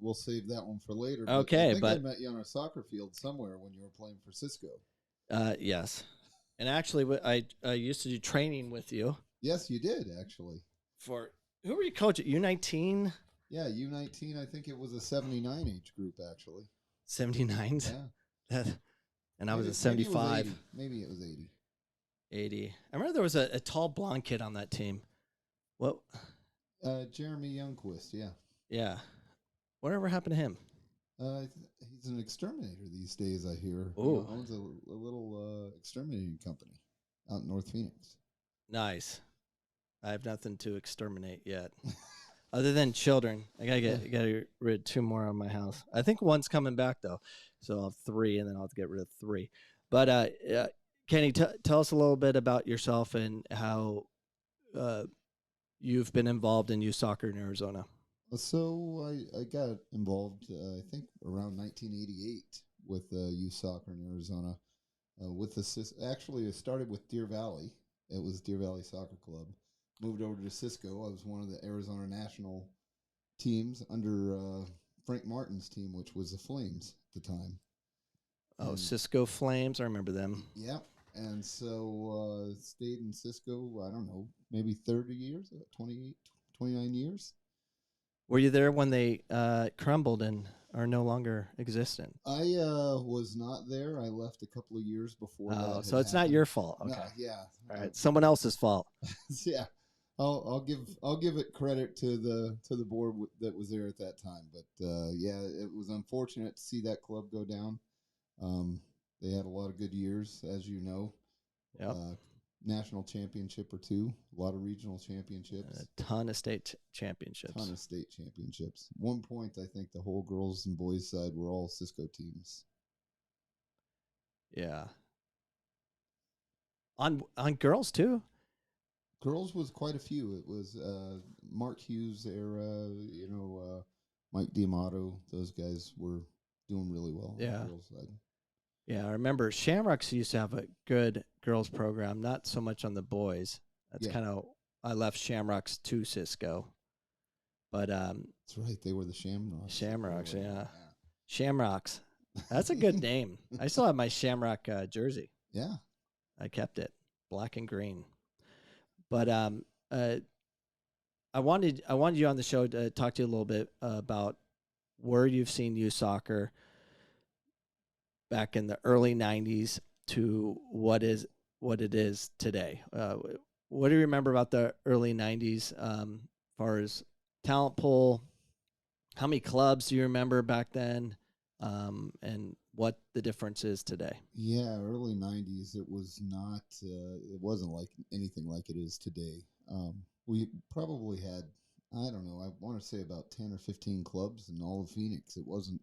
we'll save that one for later. Okay, but I met you on a soccer field somewhere when you were playing for Cisco. Yes. And actually, I used to do training with you. Yes, you did, actually. For who were you coaching? U19? Yeah, U19. I think it was a 79 age group, actually. 79s? Yeah. And I was a 75. Maybe it was 80. 80. I remember there was a tall blonde kid on that team. What? Jeremy Youngquist, yeah. Yeah. Whatever happened to him? He's an exterminator these days, I hear. Oh. He owns a little exterminating company out in North Phoenix. Nice. I have nothing to exterminate yet. Other than children. I gotta get rid of 2 more on my house. I think one's coming back though. So I'll have 3 and then I'll have to get rid of 3. But Kenny, tell us a little bit about yourself and how you've been involved in youth soccer in Arizona. So I got involved, I think, around 1988 with youth soccer in Arizona. Actually, it started with Deer Valley. It was Deer Valley Soccer Club. Moved over to Cisco. I was one of the Arizona national teams under Frank Martin's team, which was the Flames at the time. Oh, Cisco Flames. I remember them. Yeah. And so stayed in Cisco, I don't know, maybe 30 years, 28, 29 years. Were you there when they crumbled and are no longer existent? I was not there. I left a couple of years before that. Oh, so it's not your fault. Okay. No, yeah. All right. Someone else's fault. Yeah. I'll give it credit to the board that was there at that time. But yeah, it was unfortunate to see that club go down. They had a lot of good years, as you know. Yep. National championship or 2, a lot of regional championships. A ton of state championships. One point, I think the whole girls and boys side were all Cisco teams. Yeah. On girls too? Girls was quite a few. It was Mark Hughes era, Mike D'Amato. Those guys were doing really well on the girls side. Yeah, I remember Shamrocks used to have a good girls program, not so much on the boys. That's kind of, I left Shamrocks to Cisco. But that's right, they were the Shamrocks. Shamrocks, yeah. Shamrocks. That's a good name. I still have my Shamrock jersey. Yeah. I kept it, black and green. But I wanted you on the show to talk to you a little bit about where you've seen youth soccer back in the early 90s to what it is today. What do you remember about the early 90s as far as talent pool? How many clubs do you remember back then? And what the difference is today? Yeah, early 90s, it wasn't like anything like it is today. We probably had, I don't know, I want to say about 10 or 15 clubs in all of Phoenix. It wasn't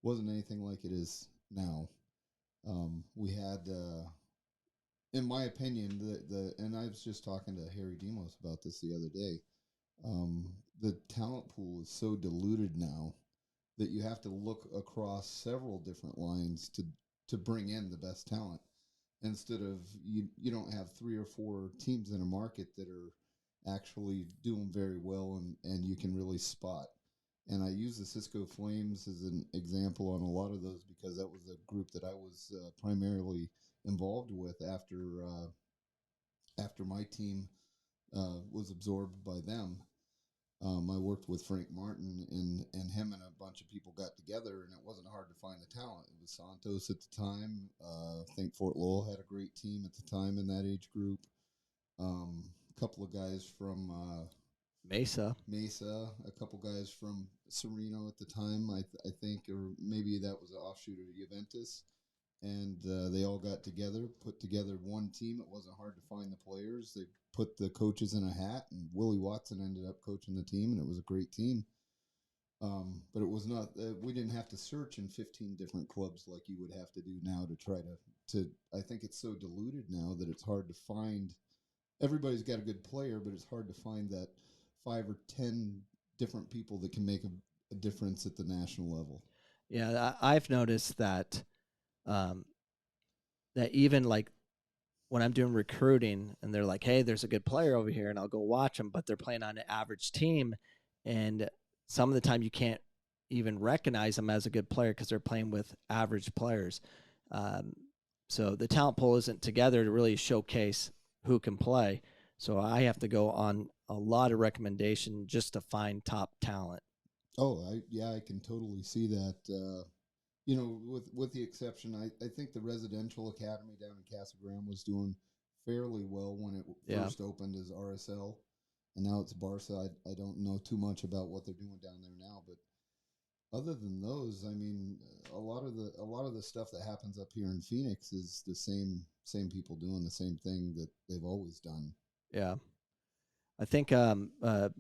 anything like it is now. We had, in my opinion, and I was just talking to Harry Demos about this the other day. The talent pool is so diluted now that you have to look across several different lines to bring in the best talent. Instead of you don't have 3 or 4 teams in a market that are actually doing very well and you can really spot. And I use the Cisco Flames as an example on a lot of those because that was a group that I was primarily involved with after my team was absorbed by them. I worked with Frank Martin, and him and a bunch of people got together, and it wasn't hard to find the talent. It was Santos at the time. I think Fort Lowell had a great team at the time in that age group. A couple of guys from Mesa, a couple guys from Sereno at the time, I think, or maybe that was an offshoot of Juventus. And they all got together, put together one team. It wasn't hard to find the players. They put the coaches in a hat, and Willie Watson ended up coaching the team, and it was a great team. But it was not. We didn't have to search in 15 different clubs like you would have to do now to try to. I think it's so diluted now that it's hard to find. Everybody's got a good player, but it's hard to find that 5 or 10 different people that can make a difference at the national level. Yeah, I've noticed that. That even like when I'm doing recruiting and they're like, hey, there's a good player over here, and I'll go watch them, but they're playing on an average team. And some of the time you can't even recognize them as a good player because they're playing with average players. Um, so the talent pool isn't together to really showcase who can play. So I have to go on a lot of recommendation just to find top talent. Oh, I can totally see that. With the exception, I think the residential academy down in Casa Grande was doing fairly well when it Yeah. first opened as RSL, and now it's Barca. I don't know too much about what they're doing down there now, but other than those, I mean, a lot of the stuff that happens up here in Phoenix is the same people doing the same thing that they've always done. Yeah. I think I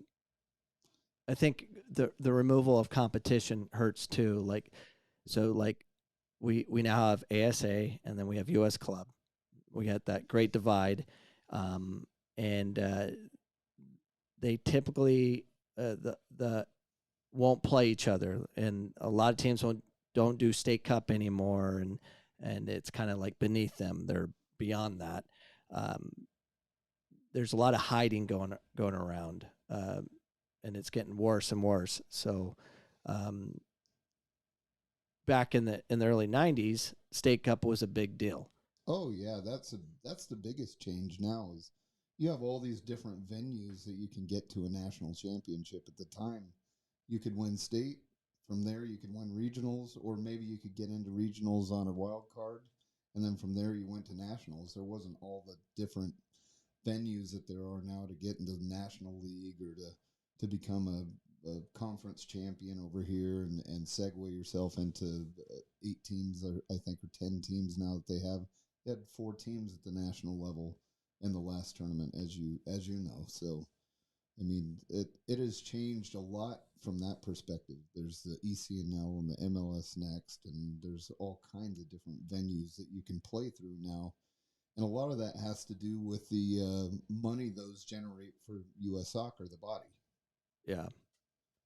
think the removal of competition hurts too. Like we now have ASA and then we have US Club. We got that great divide, and they typically the won't play each other, and a lot of teams don't do state cup anymore, and it's kind of like beneath them. They're beyond that. Um, there's a lot of hiding going around, and it's getting worse and worse. So, um, back in the early '90s, state cup was a big deal. Oh yeah, that's the biggest change now is you have all these different venues that you can get to a national championship. At the time, you could win state. From there, you could win regionals, or maybe you could get into regionals on a wild card, and then from there you went to nationals. There wasn't all the different venues that there are now to get into the national league or to become a conference champion over here and segue yourself into 8 teams, or I think, or 10 teams now that they have. They had 4 teams at the national level in the last tournament, as you know. So I mean, it has changed a lot from that perspective. There's the ECNL and the MLS Next, and there's all kinds of different venues that you can play through now. And a lot of that has to do with the money those generate for U.S. Soccer, the body. Yeah,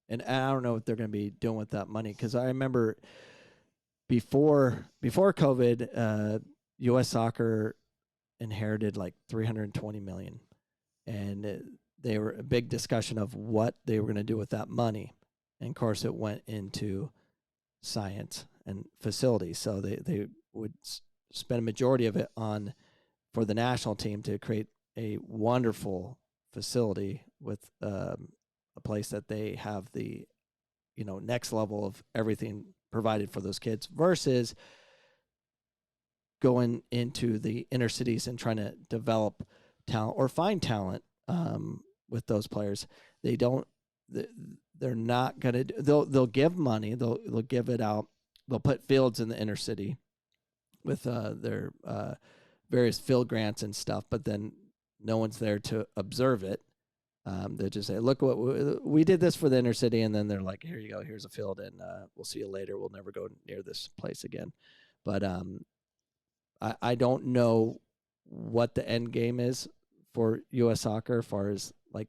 and I don't know what they're going to be doing with that money because I remember before COVID, U.S. Soccer inherited like 320 million, and they were a big discussion of what they were going to do with that money, and of course it went into science and facilities. So they would spend a majority of it on for the national team to create a wonderful facility with a place that they have the next level of everything provided for those kids versus going into the inner cities and trying to develop talent or find talent with those players. They don't. They're not gonna. They'll give money. They'll give it out. They'll put fields in the inner city with their various field grants and stuff, but then no one's there to observe it. They just say, "Look what we did this for the inner city," and then they're like, "Here you go. Here's a field, and we'll see you later. We'll never go near this place again." But I don't know what the end game is for U.S. Soccer as far as like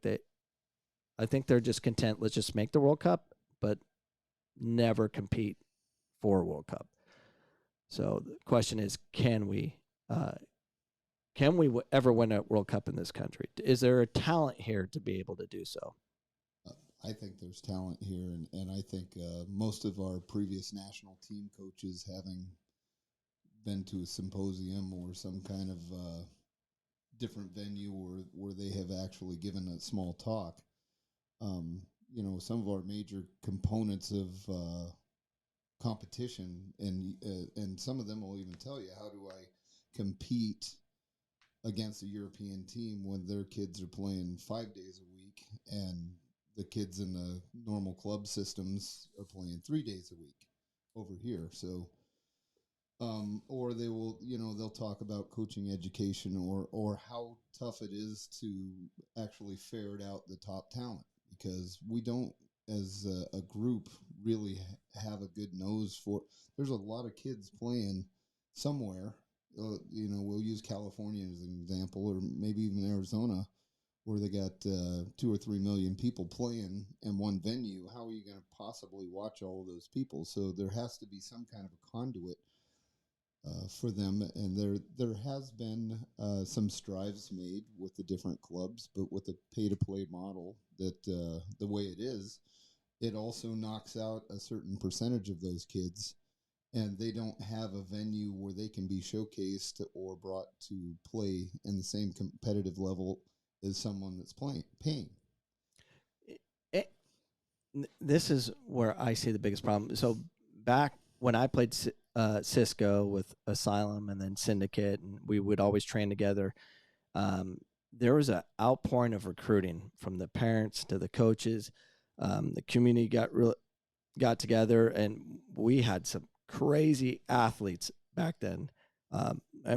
I think they're just content. Let's just make the World Cup, but never compete for a World Cup. So the question is, can we ever win a World Cup in this country? Is there a talent here to be able to do so? I think there's talent here, and I think most of our previous national team coaches, having been to a symposium or some kind of different venue where they have actually given a small talk, some of our major components of competition, and some of them will even tell you, how do I compete against a European team when their kids are playing 5 days a week and the kids in the normal club systems are playing 3 days a week over here. So, or they'll talk about coaching education or how tough it is to actually ferret out the top talent, because we don't, as a group, really have a good nose for. There's a lot of kids playing somewhere. We'll use California as an example, or maybe even Arizona, where they got 2 or 3 million people playing in one venue. How are you going to possibly watch all of those people? So there has to be some kind of a conduit for them, and there has been some strives made with the different clubs, but with the pay-to-play model that the way it is, it also knocks out a certain percentage of those kids, and they don't have a venue where they can be showcased or brought to play in the same competitive level as someone that's paying. It, this is where I see the biggest problem. So back when I played Cisco with Asylum and then Syndicate, and we would always train together, there was an outpouring of recruiting from the parents to the coaches. The community got together, and we had some crazy athletes back then.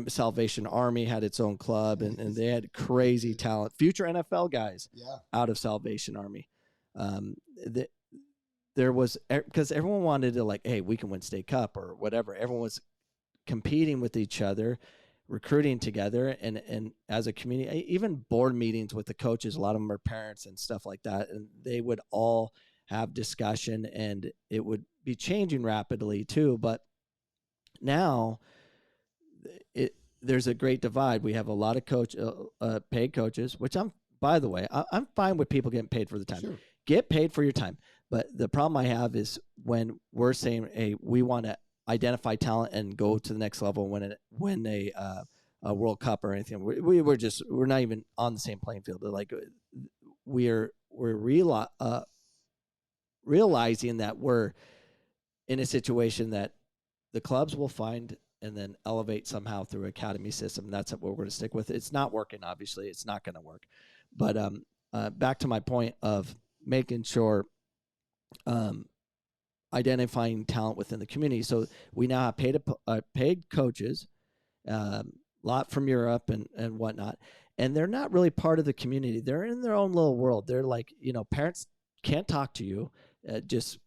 Salvation Army had its own club, and they had crazy talent, future NFL guys out of Salvation Army. There was, because everyone wanted to, like, hey, we can win state cup or whatever. Everyone was competing with each other, recruiting together, and as a community, even board meetings with the coaches, a lot of them are parents and stuff like that, and they would all have discussion, and it would be changing rapidly too. But now there's a great divide. We have a lot of paid coaches, which by the way, I'm fine with people getting paid for the time. Sure. Get paid for your time. But the problem I have is when we're saying, hey, we want to identify talent and go to the next level, win a World Cup or anything. We're not even on the same playing field. But like we're realizing that we're in a situation that the clubs will find and then elevate somehow through academy system. That's what we're going to stick with. It's not working. Obviously it's not going to work, but back to my point of making sure, identifying talent within the community. So we now have paid coaches, a lot from Europe and whatnot, and they're not really part of the community. They're in their own little world. They're like, parents can't talk to you.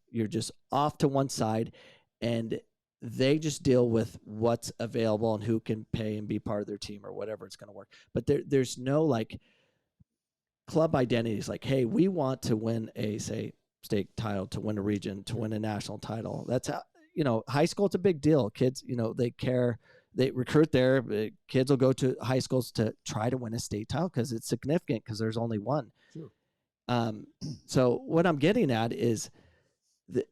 You're just off to one side, and they just deal with what's available and who can pay and be part of their team or whatever it's going to work. But there's no like club identities like, hey, we want to win a, say, state title, to win a region, to win a national title. That's how, high school, it's a big deal. Kids, they care. They recruit there. Kids will go to high schools to try to win a state title because it's significant because there's only one. Sure. So what I'm getting at is that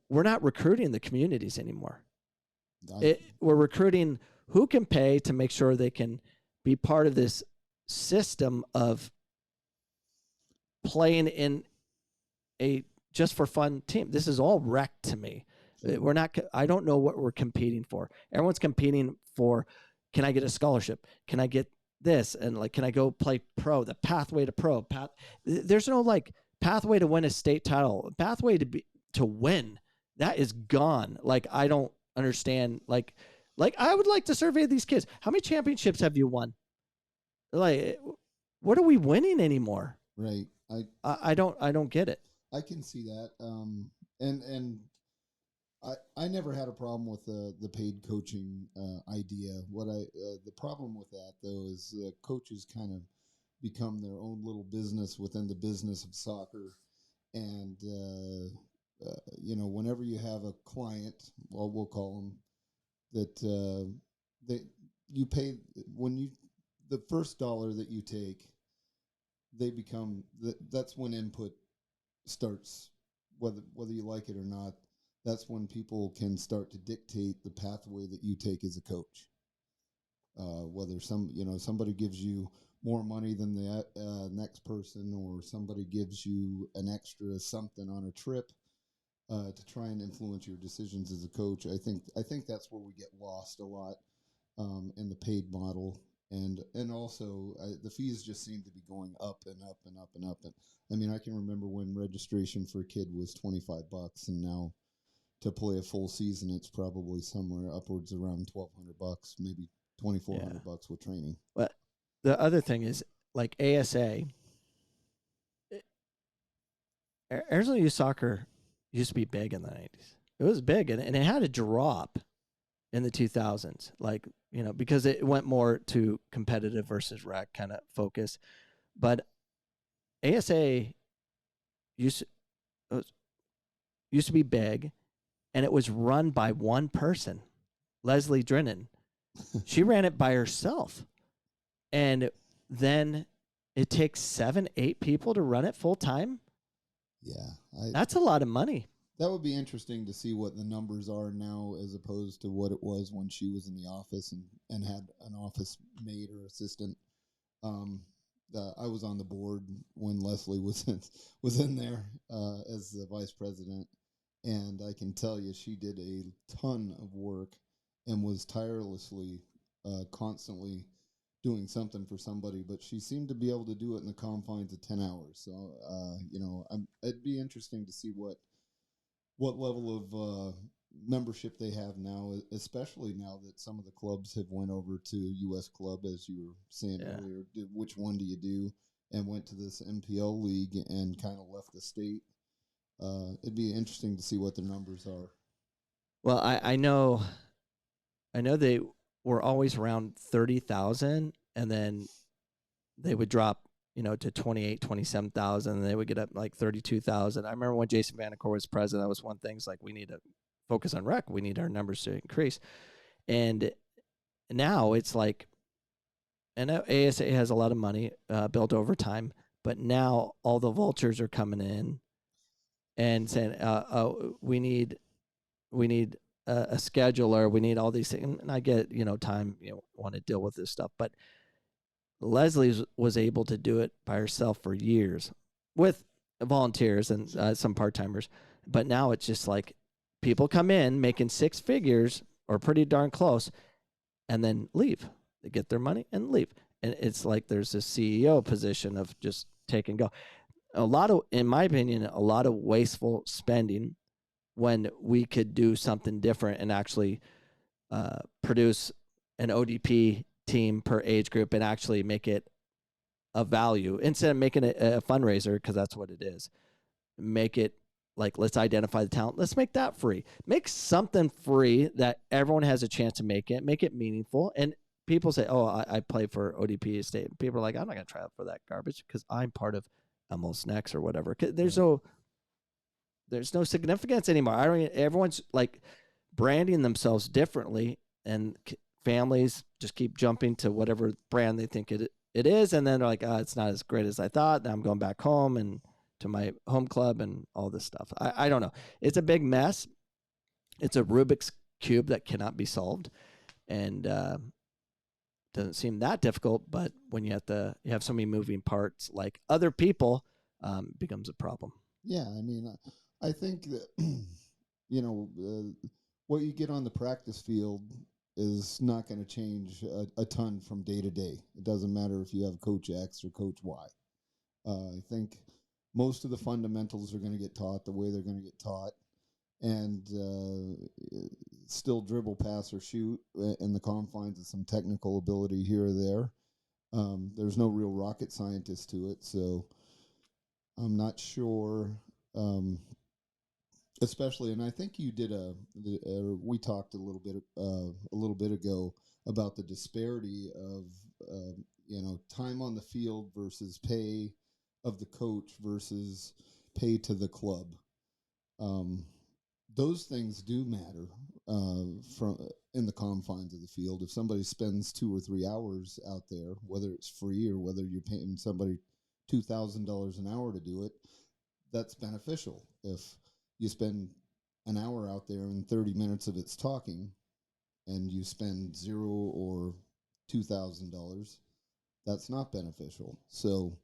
we're not recruiting the communities anymore. We're recruiting who can pay to make sure they can be part of this system of playing in a just for fun team. This is all rec to me. We're not. I don't know what we're competing for. Everyone's competing for, can I get a scholarship? Can I get this? And like, can I go play pro? The pathway to pro. There's no like pathway to win a state title. Pathway to win, that is gone. Like, I don't understand. Like I would like to survey these kids. How many championships have you won? Like, what are we winning anymore? Right. I don't get it. I can see that. And I never had a problem with the paid coaching idea. The problem with that though is coaches kind of become their own little business within the business of soccer, and whenever you have a client, well, we'll call them, that you pay the first dollar that you take, they become that's when input starts, whether you like it or not. That's when people can start to dictate the pathway that you take as a coach. Whether somebody gives you more money than the next person, or somebody gives you an extra something on a trip to try and influence your decisions as a coach. I think that's where we get lost a lot in the paid model. And also the fees just seem to be going up and up and up and up. And I mean, I can remember when registration for a kid was $25, and now to play a full season, it's probably somewhere upwards around $1,200, maybe $2,400 with training. But the other thing is, like ASA, Arizona Youth Soccer used to be big in the 90s. It was big, and it had a drop in the 2000s, like, because it went more to competitive versus rec kind of focus. But ASA used to be big, and it was run by one person, Leslie Drennan. She ran it by herself. And then it takes 7-8 people to run it full time. Yeah, That's a lot of money. that would be interesting to see what the numbers are now as opposed to what it was when she was in the office and had an office mate or assistant. Um, I was on the board when Leslie was in there as the vice president, and I can tell you she did a ton of work and was tirelessly, constantly doing something for somebody. But she seemed to be able to do it in the confines of 10 hours. So it'd be interesting to see what level of membership they have now, especially now that some of the clubs have went over to U.S. Club, as you were saying earlier. Which one do you do? And went to this MPL league and kind of left the state. It'd be interesting to see what their numbers are. Well, I know they were always around 30,000, and then they would drop, to 28, 27,000, and they would get up like 32,000. I remember when Jason Vanacore was president, that was one thing. It's like, we need to focus on rec. We need our numbers to increase. And now it's like, I know ASA has a lot of money built over time, but now all the vultures are coming in and saying, we need a scheduler. We need all these things. And I get, time, want to deal with this stuff, but Leslie was able to do it by herself for years with volunteers and some part-timers. But now it's just like people come in making six figures or pretty darn close and then leave. They get their money and leave. And it's like there's a CEO position of just take and go. In my opinion, a lot of wasteful spending when we could do something different and actually produce an ODP team per age group and actually make it a value instead of making it a fundraiser, because that's what it is. Make it like, let's identify the talent. Let's make that free. Make something free that everyone has a chance to make it meaningful. And people say, oh, I play for ODP State. People are like, I'm not going to try out for that garbage because I'm part of MLS Next or whatever. There's no significance anymore. Everyone's like branding themselves differently, and families just keep jumping to whatever brand they think it is, and then they're like, it's not as great as I thought. Now I'm going back home and to my home club and all this stuff. I don't know. It's a big mess. It's a Rubik's Cube that cannot be solved, and doesn't seem that difficult. But when you have so many moving parts, like other people, becomes a problem. Yeah, I mean, I think that what you get on the practice field is not going to change a ton from day to day. It doesn't matter if you have Coach X or Coach Y. I think most of the fundamentals are going to get taught the way they're going to get taught, and still dribble, pass, or shoot in the confines of some technical ability here or there. There's no real rocket scientist to it, so I'm not sure. Especially, and I think you did we talked a little bit ago about the disparity of time on the field versus pay of the coach versus pay to the club. Those things do matter from in the confines of the field. If somebody spends 2 or 3 hours out there, whether it's free or whether you're paying somebody $2,000 an hour to do it, that's beneficial. If you spend an hour out there and 30 minutes of it's talking, and you spend $0 or $2,000, that's not beneficial. So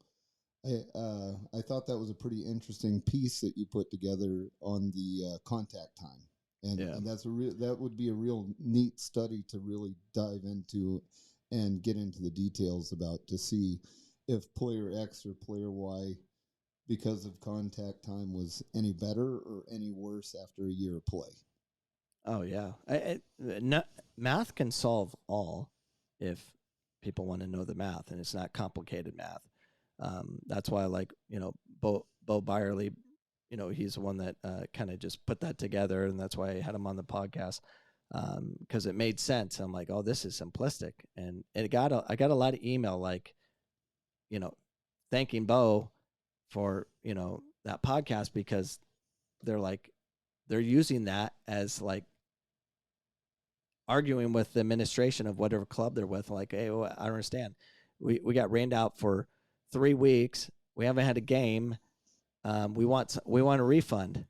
I thought that was a pretty interesting piece that you put together on the contact time, and that's that would be a real neat study to really dive into and get into the details about, to see if player X or player Y, because of contact time, was any better or any worse after a year of play. Oh yeah, math can solve all if people want to know the math, and it's not complicated math. That's why I like, Bo Byerly, he's the one that kind of just put that together, and that's why I had him on the podcast, because it made sense. I'm like, oh, this is simplistic, and I got a lot of email like, thanking Bo for that podcast, because they're using that as like arguing with the administration of whatever club they're with. Like, hey, well, I don't understand. We got rained out for 3 weeks. We haven't had a game. We want a refund.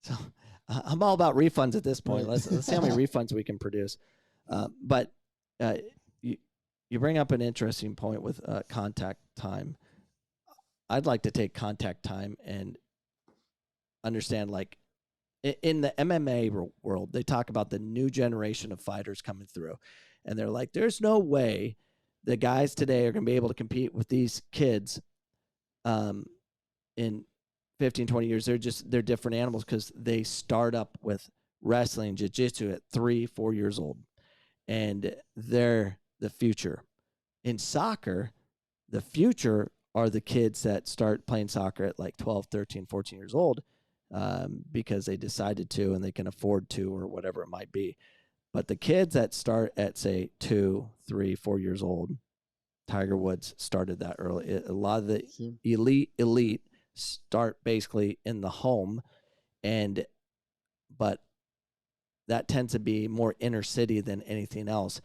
So I'm all about refunds at this point. Right. Let's see how many refunds we can produce. But you bring up an interesting point with contact time. I'd like to take contact time and understand, like, in the MMA world, they talk about the new generation of fighters coming through. And they're like, there's no way the guys today are going to be able to compete with these kids in 15, 20 years. They're different animals because they start up with wrestling, jiu-jitsu at 3-4 years old. And they're the future. In soccer, the future are the kids that start playing soccer at like 12, 13, 14 years old because they decided to and they can afford to or whatever it might be. But the kids that start at, say, 2, 3, 4 years old, Tiger Woods started that early. A lot of the elite start basically in the home, but that tends to be more inner city than anything else.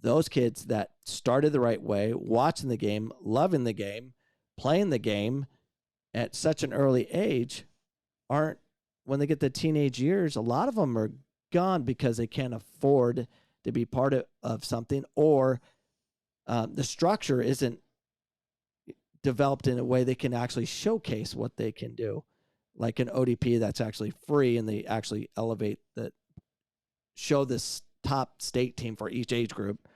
Those kids that started the right way, watching the game, loving the game, playing the game at such an early age, aren't, when they get to teenage years, a lot of them are gone because they can't afford to be part of something, or the structure isn't developed in a way they can actually showcase what they can do. Like an ODP that's actually free, and they actually show this top state team for each age group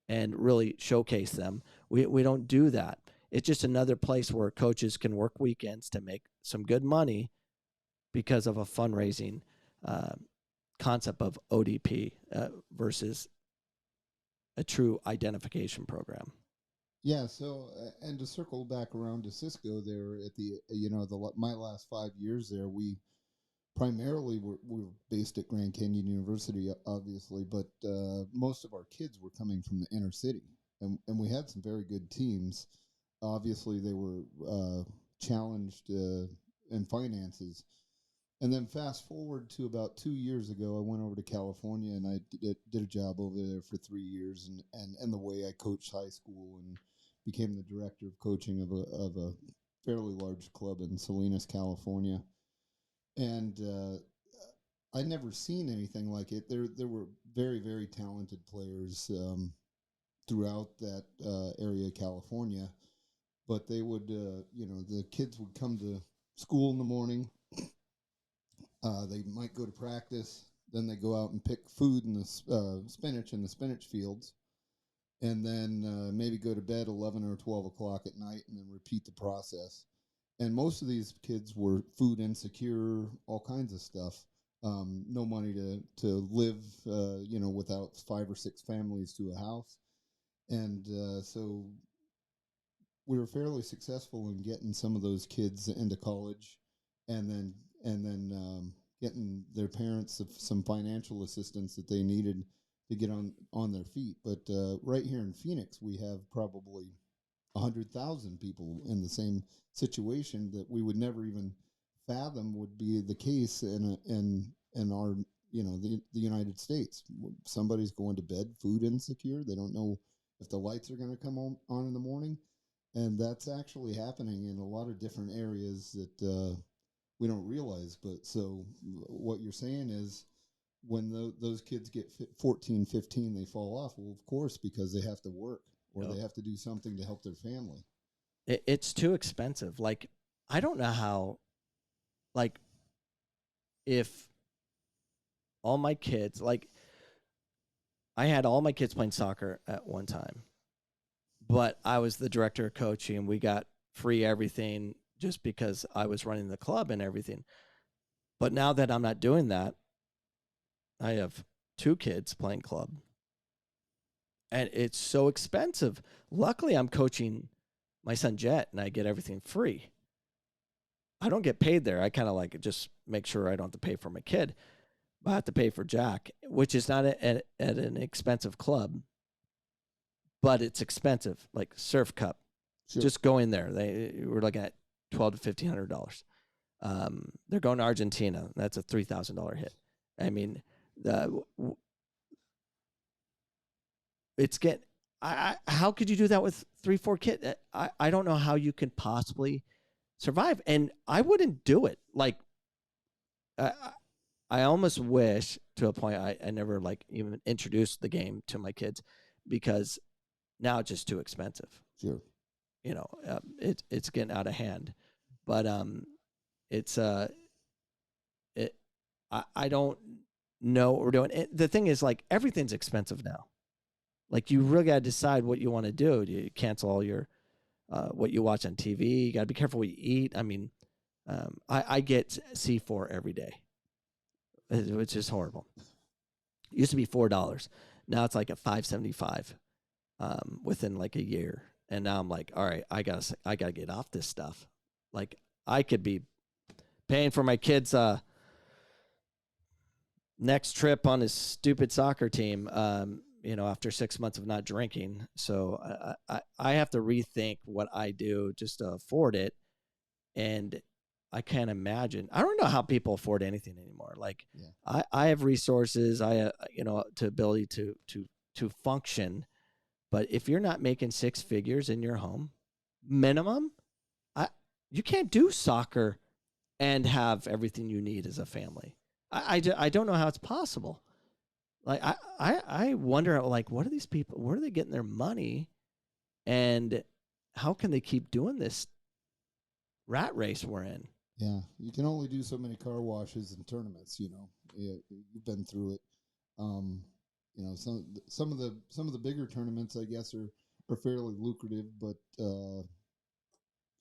and really showcase them. We don't do that. It's just another place where coaches can work weekends to make some good money because of a fundraising concept of ODP versus a true identification program. Yeah. So, and to circle back around to Cisco, there at the my last 5 years there, we primarily were based at Grand Canyon University, obviously, but most of our kids were coming from the inner city, and we had some very good teams. Obviously, they were challenged in finances. And then fast forward to about 2 years ago, I went over to California and I did a job over there for 3 years, and the way I coached high school and became the director of coaching of a fairly large club in Salinas, California. And I'd never seen anything like it. There were very, very talented players throughout that area of California, but they would, the kids would come to school in the morning. They might go to practice, then they go out and pick food in the spinach in the spinach fields, and then maybe go to bed 11 or 12 o'clock at night, and then repeat the process. And most of these kids were food insecure, all kinds of stuff. No money to live, without 5 or 6 families to a house, and so we were fairly successful in getting some of those kids into college, and then getting their parents some financial assistance that they needed to get on their feet. But right here in Phoenix, we have probably 100,000 people in the same situation that we would never even fathom would be the case in our the United States. Somebody's going to bed food insecure. They don't know if the lights are going to come on in the morning, and that's actually happening in a lot of different areas that we don't realize. But so what you're saying is, when those kids get 14, 15, they fall off. Well, of course, because they have to work or they have to do something to help their family. It's too expensive. Like, I don't know how, like, if all my kids, like, I had all my kids playing soccer at one time, but I was the director of coaching, and we got free everything just because I was running the club and everything. But now that I'm not doing that, I have 2 kids playing club, and it's so expensive. Luckily, I'm coaching my son Jet, and I get everything free. I don't get paid there. I kind of like just make sure I don't have to pay for my kid, but I have to pay for Jack, which is not at an expensive club, but it's expensive. Like Surf Cup, Sure. just going there, we're looking at $1,200 to $1,500. They're going to Argentina. That's a $3,000 hit. I mean, how could you do that with 3-4 kids? I don't know how you can possibly survive. And I wouldn't do it. Like, I, I almost wish to a point I never like even introduced the game to my kids because now it's just too expensive. Sure. You know, it's getting out of hand. But it's I don't know what we're doing. The thing is, like, everything's expensive now. Like, you really got to decide what you want to do. Do you cancel all your what you watch on TV? You got to be careful what you eat. I mean, I get C4 every day, which is horrible. It used to be $4. Now it's like a $5.75 within like a year. And now I'm like, all right, I gotta get off this stuff. Like, I could be paying for my kids' next trip on his stupid soccer team, after 6 months of not drinking. So I have to rethink what I do just to afford it. And I can't imagine. I don't know how people afford anything anymore. Like, yeah. I have resources, to ability to function. But if you're not making six figures in your home, minimum, you can't do soccer and have everything you need as a family. I don't know how it's possible. Like, I wonder, like, what are these people, where are they getting their money? And how can they keep doing this rat race we're in? Yeah, you can only do so many car washes and tournaments, Yeah, you've been through it. Some of the bigger tournaments, I guess, are fairly lucrative, but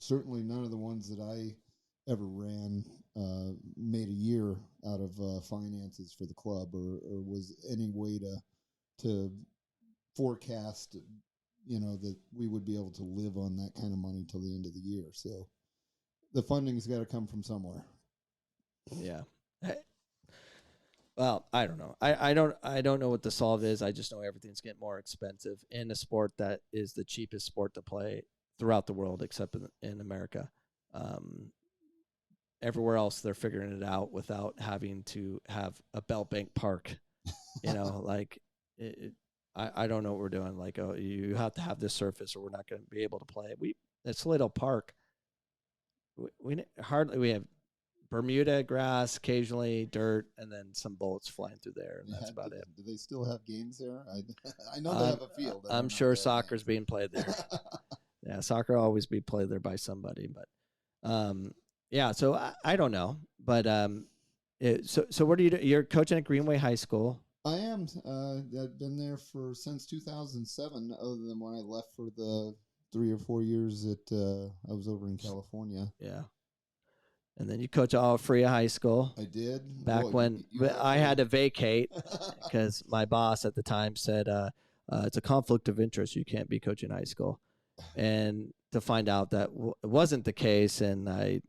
certainly none of the ones that I ever ran made a year out of finances for the club, or was any way to forecast, that we would be able to live on that kind of money till the end of the year. So the funding's got to come from somewhere. Yeah. Well, I don't know. I don't know what the solve is. I just know everything's getting more expensive in a sport that is the cheapest sport to play throughout the world, except in America. Everywhere else, they're figuring it out without having to have a Belt Bank Park. Like, I don't know what we're doing. Like, oh, you have to have this surface, or we're not going to be able to play. At Toledo Park, we have Bermuda grass, occasionally dirt, and then some bullets flying through there, and that's about it. Do they still have games there? I know they have a field. I'm sure soccer's being played there. Yeah, soccer will always be played there by somebody, but yeah. So I don't know, but so what do you do? You're coaching at Greenway High School. I am. I've been there since 2007, other than when I left for the 3 or 4 years that I was over in California. Yeah. And then you coach all Freya High School. I did. Back when I had to vacate because my boss at the time said it's a conflict of interest. You can't be coaching high school. And to find out that it wasn't the case, and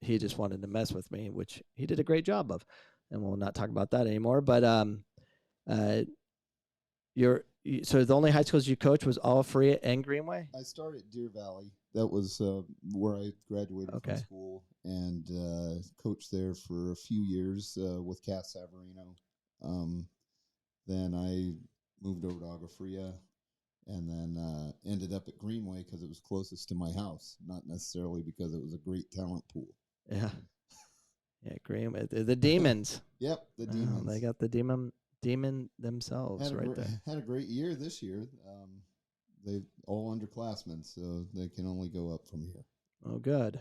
he just wanted to mess with me, which he did a great job of. And we'll not talk about that anymore. But so the only high schools you coached was all Freya and Greenway? I started at Deer Valley. That was where I graduated from school, and coached there for a few years with Cass Savarino. Then I moved over to Agua Fria, and then ended up at Greenway because it was closest to my house, not necessarily because it was a great talent pool. Yeah. Yeah, Greenway. The Demons. Yep, the Demons. They got the demon themselves there. Had a great year this year. They all underclassmen, so they can only go up from here. Oh, good.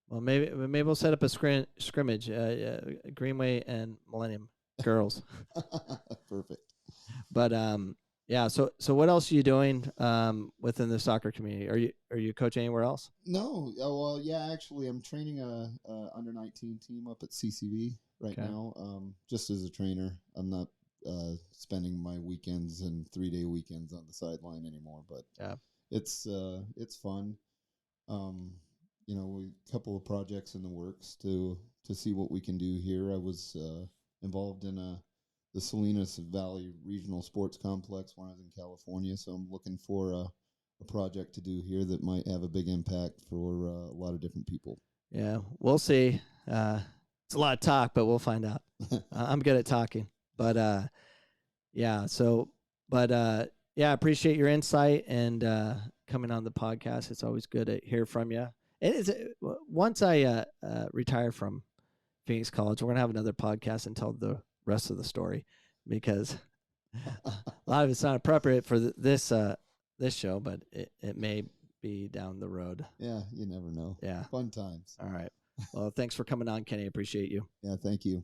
Well, maybe we'll set up a scrimmage. Greenway and Millennium girls. Perfect. But yeah. So what else are you doing within the soccer community? Are you coaching anywhere else? No. Well, yeah. Actually, I'm training a under 19 team up at CCV right now. Just as a trainer, I'm not spending my weekends and 3-day weekends on the sideline anymore, but yeah, it's fun. A couple of projects in the works to see what we can do here. I was involved in the Salinas Valley Regional Sports Complex when I was in California, so I'm looking for a project to do here that might have a big impact for a lot of different people. Yeah, we'll see. It's a lot of talk, but we'll find out. I'm good at talking. But yeah, I appreciate your insight and coming on the podcast. It's always good to hear from you. It is once I retire from Phoenix College, we're gonna have another podcast and tell the rest of the story because a lot of it's not appropriate for this show, but it may be down the road. Yeah, you never know. Yeah. Fun times. All right. Well, thanks for coming on, Kenny. I appreciate you. Yeah, thank you.